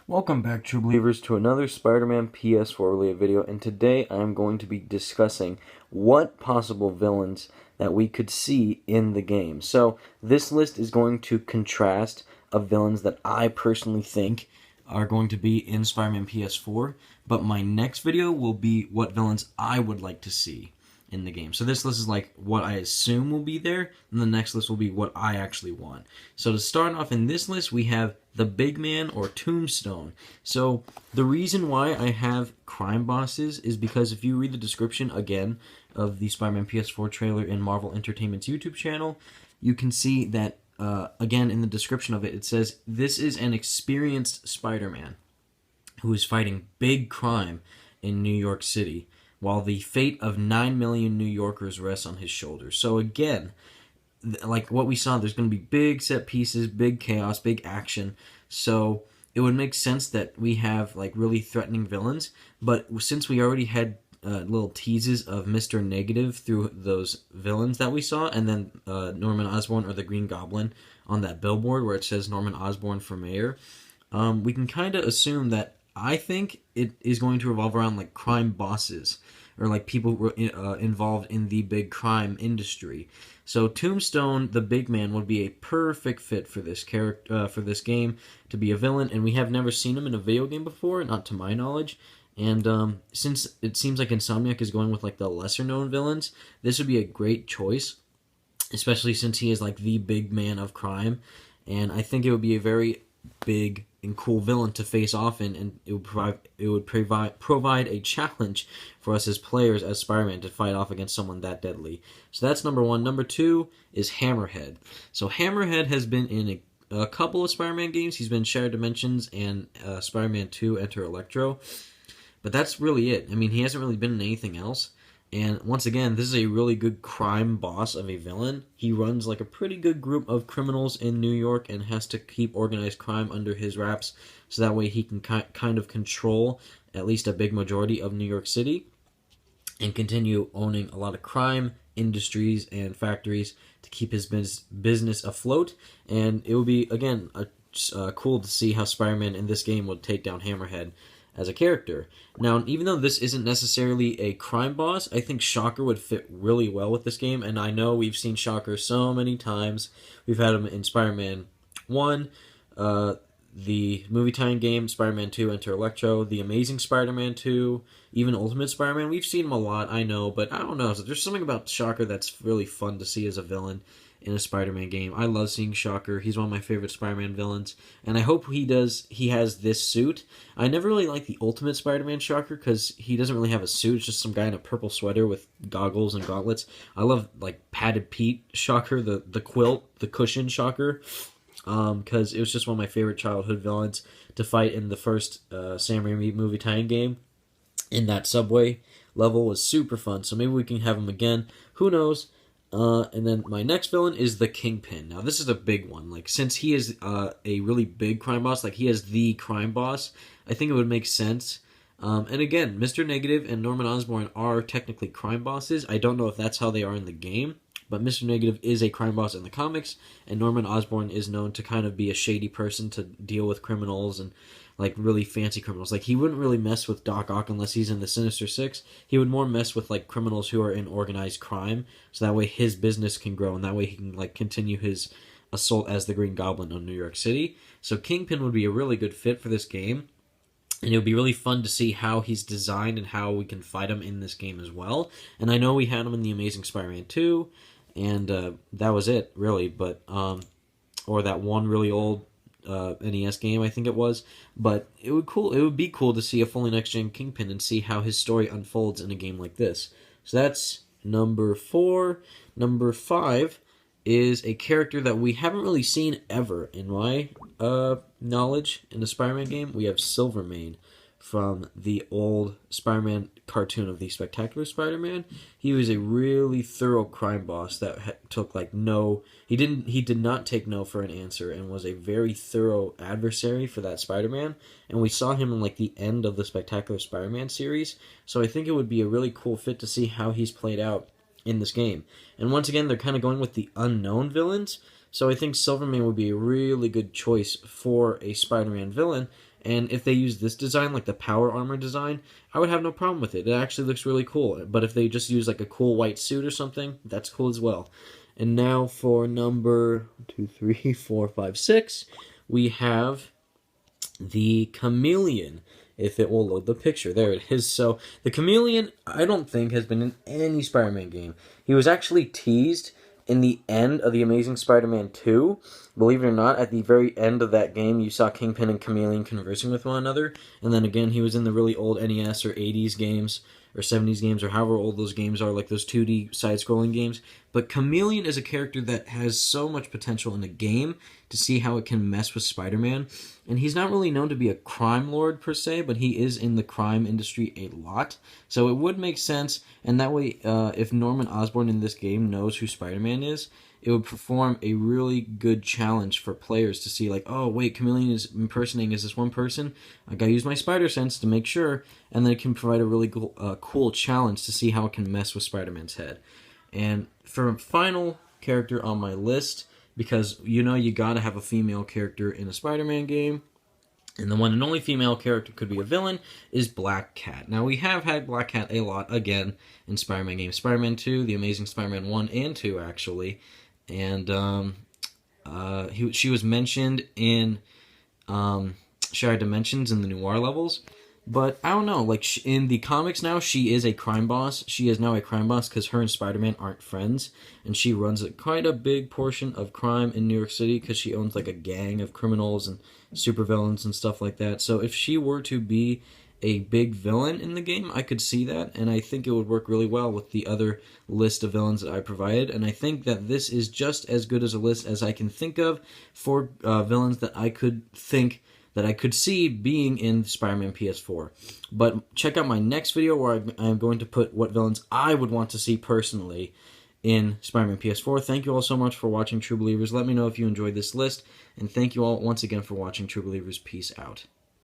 Welcome back, true believers, to another Spider-Man PS4 related video, and today I am going to be discussing what possible villains that we could see in the game. So this list is going to contrast of villains that I personally think are going to be in Spider-Man PS4, but my next video will be what villains I would like to see in the game. So this list is like what I assume will be there, and the next list will be what I actually want. So to start off in this list, we have the Big Man or Tombstone. So the reason why I have crime bosses is because if you read the description again of the Spider-Man PS4 trailer in Marvel Entertainment's YouTube channel, you can see that again in the description of it, it says this is an experienced Spider-Man who is fighting big crime in New York City, while the fate of 9 million New Yorkers rests on his shoulders. So again, like what we saw, there's going to be big set pieces, big chaos, big action. So it would make sense that we have like really threatening villains. But since we already had little teases of Mr. Negative through those villains that we saw, and then Norman Osborn or the Green Goblin on that billboard where it says Norman Osborn for mayor, we can kind of assume that I think it is going to revolve around like crime bosses or like people involved in the big crime industry. So Tombstone, the Big Man, would be a perfect fit for this character, for this game to be a villain, and we have never seen him in a video game before, not to my knowledge. And since it seems like Insomniac is going with like the lesser known villains, this would be a great choice, especially since he is like the big man of crime, and I think it would be a very big and cool villain to face off in, and it would provide a challenge for us as players as Spider-Man to fight off against someone that deadly. So that's number one. Number two is Hammerhead. So Hammerhead has been in a couple of Spider-Man games. He's been Shattered Dimensions and Spider-Man 2 Enter Electro, but that's really it. I mean, he hasn't really been in anything else. And once again, this is a really good crime boss of a villain. He runs like a pretty good group of criminals in New York and has to keep organized crime under his wraps, so that way he can kind of control at least a big majority of New York City and continue owning a lot of crime industries and factories to keep his business afloat. And it would be, again, cool to see how Spider-Man in this game would take down Hammerhead as a character. Now, even though this isn't necessarily a crime boss, I think Shocker would fit really well with this game, and I know we've seen Shocker so many times. We've had him in Spider-Man 1, the movie tie-in game, Spider-Man 2 Enter Electro, The Amazing Spider-Man 2, even Ultimate Spider-Man. We've seen him a lot, I know, but I don't know. So there's something about Shocker that's really fun to see as a villain in a Spider-Man game. I love seeing Shocker. He's one of my favorite Spider-Man villains, and I hope he has this suit. I never really liked the Ultimate Spider-Man Shocker because he doesn't really have a suit. It's just some guy in a purple sweater with goggles and gauntlets. I love like Padded Pete Shocker, the quilt, the cushion Shocker, because it was just one of my favorite childhood villains to fight in the first Sam Raimi movie tie-in game. In that subway level was super fun, so maybe we can have him again. Who knows? And then my next villain is the Kingpin. Now, this is a big one. Like, since he is a really big crime boss, like he is the crime boss, I think it would make sense. And again, Mr. Negative and Norman Osborn are technically crime bosses. I don't know if that's how they are in the game, but Mr. Negative is a crime boss in the comics, and Norman Osborn is known to kind of be a shady person to deal with criminals and like really fancy criminals. Like, he wouldn't really mess with Doc Ock unless he's in the Sinister Six. He would more mess with like criminals who are in organized crime, so that way his business can grow, and that way he can like continue his assault as the Green Goblin on New York City. So Kingpin would be a really good fit for this game, and it would be really fun to see how he's designed and how we can fight him in this game as well. And I know we had him in the Amazing Spider-Man 2, and that was it really. But or that one really old NES game, I think it was. But it would be cool to see a fully next-gen Kingpin and see how his story unfolds in a game like this. So that's number 4. Number 5 is a character that we haven't really seen ever in my knowledge in a Spider-Man game. We have Silverman from the old Spider-Man cartoon of the Spectacular Spider-Man. He was a really thorough crime boss that took like no... He did not take no for an answer, and was a very thorough adversary for that Spider-Man. And we saw him in like the end of the Spectacular Spider-Man series. So I think it would be a really cool fit to see how he's played out in this game. And once again, they're kind of going with the unknown villains. So I think Silverman would be a really good choice for a Spider-Man villain. And if they use this design, like the power armor design, I would have no problem with it. It actually looks really cool. But if they just use like a cool white suit or something, that's cool as well. And now for number 2, 3, 4, 5, 6, we have the Chameleon. If it will load the picture. There it is. So, the Chameleon, I don't think, has been in any Spider-Man game. He was actually teased in the end of The Amazing Spider-Man 2. Believe it or not, at the very end of that game, you saw Kingpin and Chameleon conversing with one another. And then again, he was in the really old NES or 80s games, or 70s games, or however old those games are, like those 2D side-scrolling games. But Chameleon is a character that has so much potential in a game to see how it can mess with Spider-Man. And he's not really known to be a crime lord per se, but he is in the crime industry a lot. So it would make sense, and that way, if Norman Osborn in this game knows who Spider-Man is, it would perform a really good challenge for players to see, like, oh, wait, Chameleon is impersonating is this one person? I gotta use my spider sense to make sure, and then it can provide a really cool challenge to see how it can mess with Spider-Man's head. And for a final character on my list, because you know you gotta have a female character in a Spider-Man game, and the one and only female character could be a villain, is Black Cat. Now, we have had Black Cat a lot, again, in Spider-Man games. Spider-Man 2, The Amazing Spider-Man 1 and 2, actually. And she was mentioned in Shattered Dimensions in the Noir levels. But I don't know, like in the comics now, she is a crime boss. She is now a crime boss because her and Spider-Man aren't friends. And she runs quite a big portion of crime in New York City because she owns like a gang of criminals and supervillains and stuff like that. So if she were to be a big villain in the game, I could see that, and I think it would work really well with the other list of villains that I provided, and I think that this is just as good as a list as I can think of for villains that I could see being in Spider-Man PS4. But check out my next video where I'm going to put what villains I would want to see personally in Spider-Man PS4. Thank you all so much for watching, True Believers. Let me know if you enjoyed this list, and thank you all once again for watching, True Believers. Peace out.